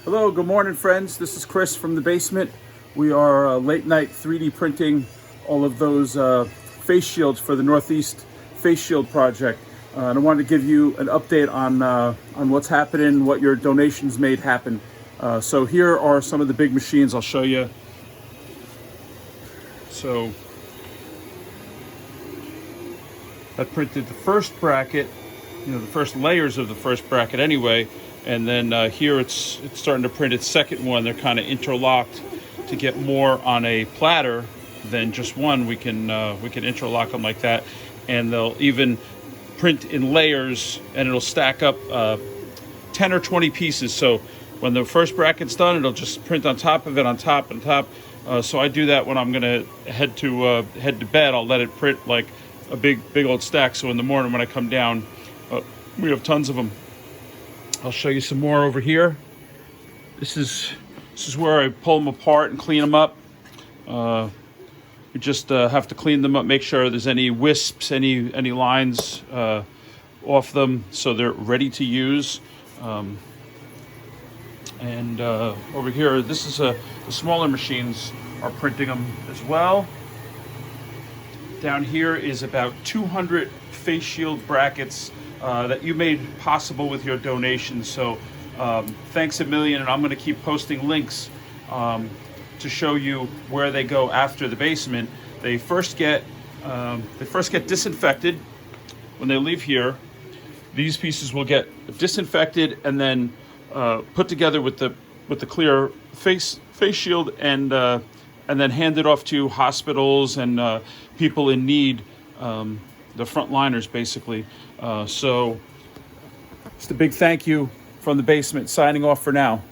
Hello, good morning, friends. This is Chris from the basement. We are late night 3D printing all of those face shields for the Northeast Face Shield Project. And I wanted to give you an update on what's happening, what your donations made happen. So here are some of the big machines I'll show you. So I printed the first bracket, the first layers of the first bracket anyway. And then here it's starting to print its second one. They're kind of interlocked to get more on a platter than just one. We can interlock them like that, and they'll even print in layers, and it'll stack up 10 or 20 pieces. So when the first bracket's done, it'll just print on top of it, on top and top. So I do that when I'm gonna head to bed. I'll let it print like a big old stack. So in the morning when I come down, we have tons of them. I'll show you some more over here. This is where I pull them apart and clean them up. You just have to clean them up, make sure there's any wisps, any lines off them, so they're ready to use. And over here, this is the smaller machines are printing them as well. Down here is about 200 face shield brackets that you made possible with your donations. So thanks a million, and I'm going to keep posting links to show you where they go after the basement. They first get disinfected when they leave here. These pieces will get disinfected and then put together with the clear face shield, and then handed off to hospitals and people in need. The frontliners, basically. So just a big thank you from the basement, signing off for now.